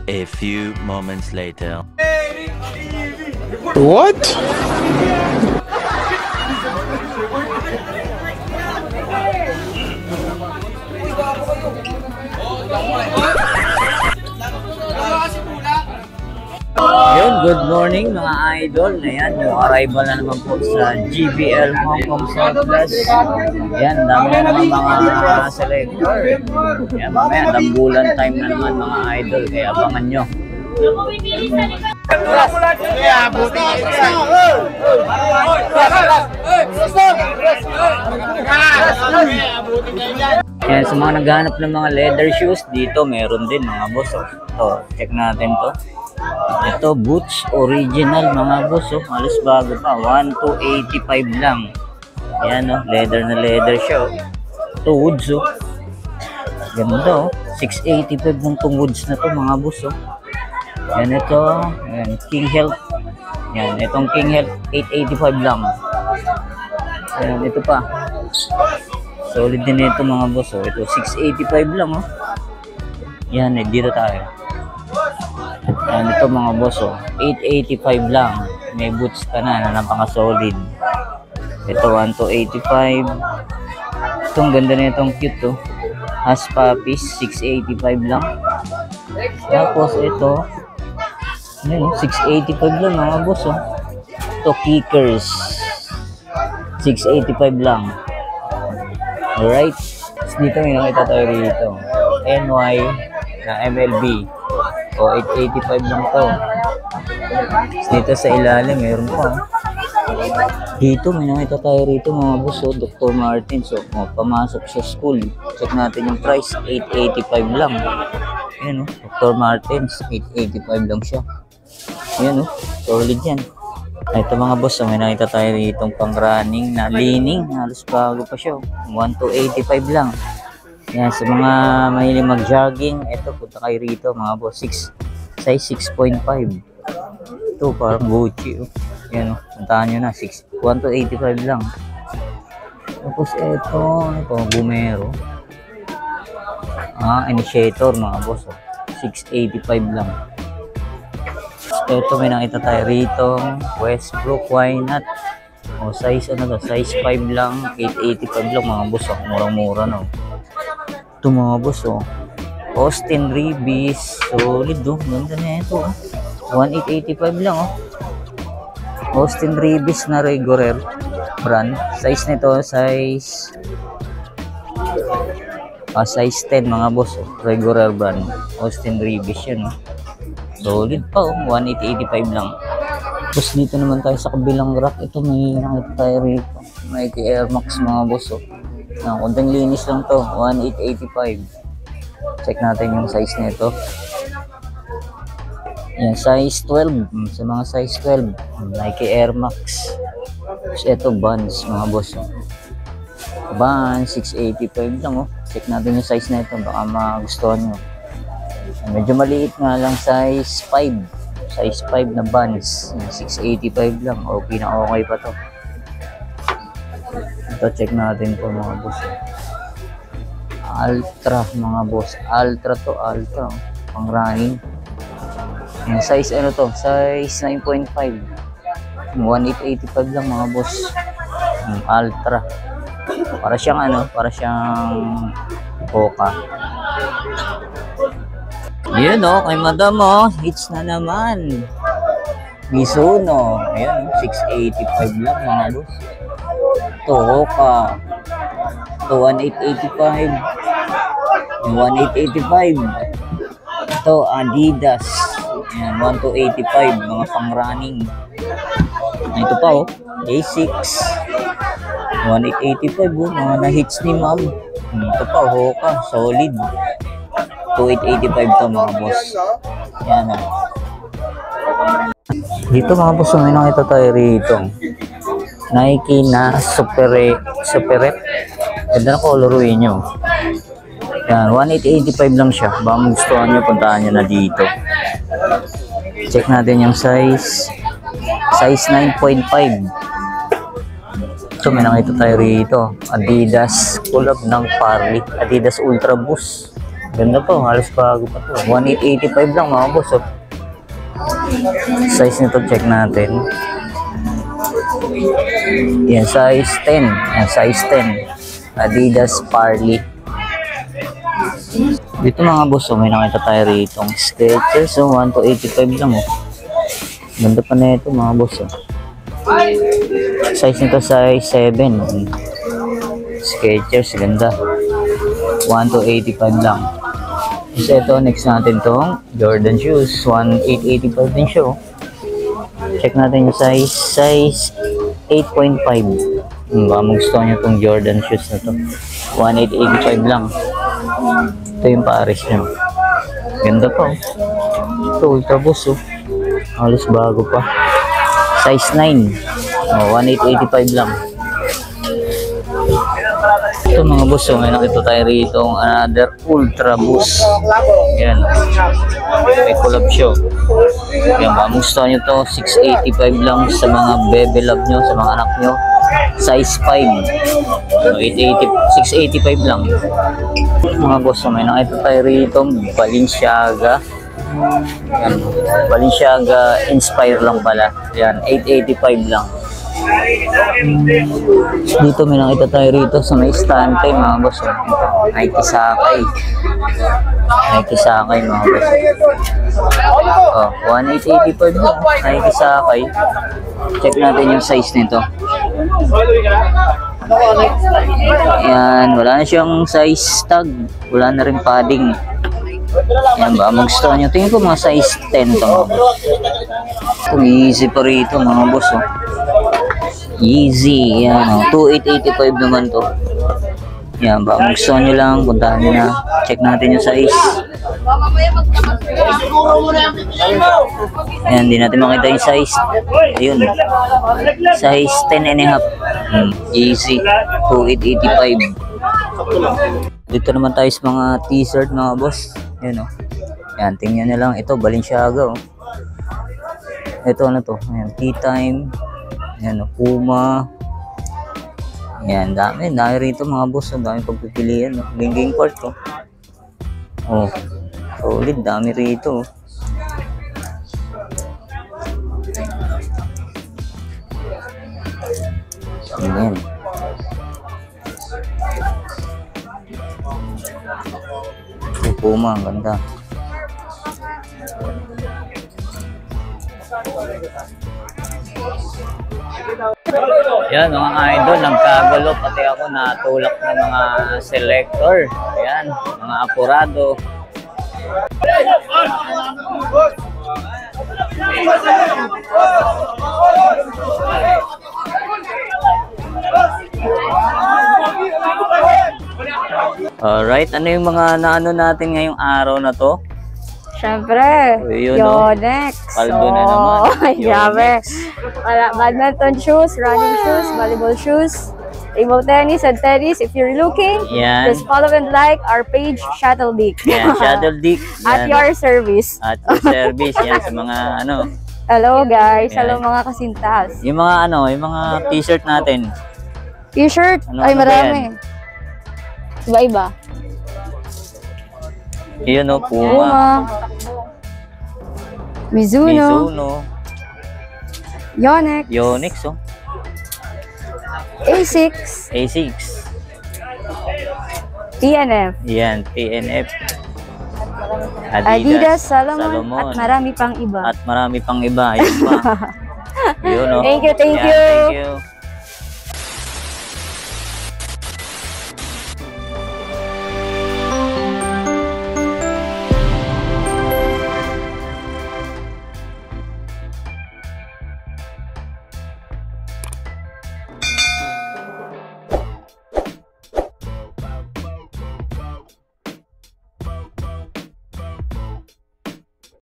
A few moments later. What? Yun, good morning mga idol. Ayan, yung arrival na naman po sa GBL Hong Kong Surplus. Ayan, dami na naman mga selector. Ayan, mamaya, dambulan time na naman mga idol. Kaya abangan nyo. Ayan, sa mga naghahanap ng mga leather shoes, dito meron din mga boss. Ito, check natin to. Ito, boots original mga boss, halos bago pa, 1,285 lang. Ayan, leather na leather siya. Ito, woods, ganda, 685 ng itong woods na to mga boss. Ayan, ito, ayan, King Health. Ayan, itong King Health, 885 lang. Ayan, ito pa. Solid din ito mga boss, ito, 685 lang, Ayan, dito tayo. Ayan, ito mga boss, 885 lang. May boots ka na napaka-solid. Ito, 1,285. Itong ganda na itong cute, Has puppies, 685 lang. Tapos ito, 685 lang mga boss, Ito, Kickers, 685 lang. Alright. Dito may nakita tayo rito. NY na MLB. 885 lang to. Dito sa ilalim, mayroon pa. Dito, may nakita tayo rito mga boss, Dr. Martin. So, pamasok sa school. Check natin yung price, 885 lang. Ayan, Dr. Martens, 885 lang siya. Ayan, solid yan. Ito mga boss, may nakita tayo rito pang running na leaning. Halos bago pa siya. 1,285 lang. Yan, sa mga mahilig mag-jogging, ito, punta kayo rito mga boss, size 6.5. Ito, parang Gucci. Yan, puntahan nyo na, 1,285 lang. Tapos ito, Bumero. Initiator mga boss, 685 lang. Ito, may nakita tayo rito, Westbrook, why not? Size, size 5 lang, 885 lang mga boss, murang-mura, Ito mga boss, Austin Reeves, solid, ganda na ito, 1,885 lang, Austin Reeves na regular brand. Size nito, size 10 mga boss, regular brand. Austin Reeves yan, solid pa, 1,885 lang. Tapos dito naman tayo sa kabilang rack. Ito, may nakita tayo rito, Nike Air Max mga boss, kunting linis lang to, 1,885. Check natin yung size nito. Yan, size 12. Sa mga size 12, Nike Air Max. Tapos ito, Vans mga boss, Vans, 685 lang, Check natin yung size na ito, baka magustuhan nyo. Medyo maliit nga lang, size 5. Size 5 na Vans, 685 lang. Okay na, okay pa to. Ito, check natin po mga boss. Ultra mga boss. Ultra to, Ultra. Pang running. Yung size size 9.5. 1,885 lang mga boss. Ultra. Para siyang Hoka. Yan kay madam hits na naman. Mizuno. Ayan, 685 lang mga boss. Ito, Hoka. Ito, 1,885. 1,885. Ito, Adidas. Ayan, 1,285. Mga pang running. Ito pa, A6. 1,885, mga na-hits ni ma'am. Ito pa, Hoka. Solid. 2,885 to mga boss. Ayan, Dito mga boss, may nakita tayo rito. Nike na Superet. Ganda na coloruin nyo. Yan, 1,885 lang siya. Baka magustuhan nyo, puntahan nyo na dito. Check natin yung size. Size 9.5. So, may nakita tayo rito. Adidas collab ng Parley. Adidas Ultra Boost. Ganda po, halos bago pa to. 1,885 lang mga boss. So, size nito, check natin. Yan, size 10. Yan, size 10. Adidas Parley. Dito mga boss, may nakita tayo rito. Skechers, 1,285 lang. Ganda pa na ito mga boss. Size nito, size 7. Skechers, ganda. 1,285 lang. Tapos ito, next natin tong Jordan shoes. 1,885 din siya. Check natin yung size. Size 8.5. Baka magustuhan nyo itong Jordan shoes na to. 1,885 lang. Ito yung Paris nyo. Ganda pa. Ito, Ultra Boost. Halos bago pa. Size 9. 1,885 lang. Ito mga boss, may nakita tayo rito another Ultra Boost. Yan. May collab siya. Yan, magustuhan nyo to. 685 lang sa mga bebe love nyo, sa mga anak nyo. Size 5. So, 685 lang. Mga boss, may nakita tayo rito Balenciaga. Yan. Balenciaga Inspire lang pala. Yan, 885 lang. Dito may nakita tayo rito sa may stante mga boss. Nike Sakay. Nike Sakay mga boss. 1,885 lang. Nike Sakay. Check natin yung size nito. Ayan, wala na siyang size tag. Wala na rin padding. Ayan ba, magustuhan nyo. Tingin ko mga size 10 to mga boss. Ito, easy pa rito mga boss. Easy, yan, 2,885 naman to. Yan, baka magustuhan nyo lang, puntahan nyo na. Check natin yung size. Ayan, di natin makita yung size. Ayun, size 10.5. Easy, 2,885. Dito naman tayo sa mga t-shirt mga boss. Ayan, Ayan, tingnan nyo lang. Ito, Balenciaga. Ito, ano to? Ayan, Tea Time. Ayan, Puma. Ayan, dami rito mga boss. Dami pagpipilian. Geng part to. Solid. Dami rito. Ayan. Puma, ang ganda. Yan mga idol, nagkagulo pati ako, natulak ng mga selector. Yan, mga apurado. Alright, ano yung mga naano natin ngayong araw na to? Siyempre, Yonex. Paldo na naman. Grabe. Badminton shoes, running shoes, volleyball shoes, table tennis and tennis. If you're looking, just follow and like our page, Shuttle Dick. Yan, Shuttle Dick. At your service. At your service. Yan, sa mga ano. Hello guys. Yan. Hello mga kasintas. Yung mga ano, yung mga t-shirt natin. T-shirt? Ano, ay, ano marami. Iba-iba. Yun o, Puma. Puma. Mizuno. Yonex. Yonex o. A6. A6. TNF. Yan, PNF. Adidas, Salomon, at marami pang iba. At marami pang iba. Yun pa. Yun o. Thank you. Yan, thank you.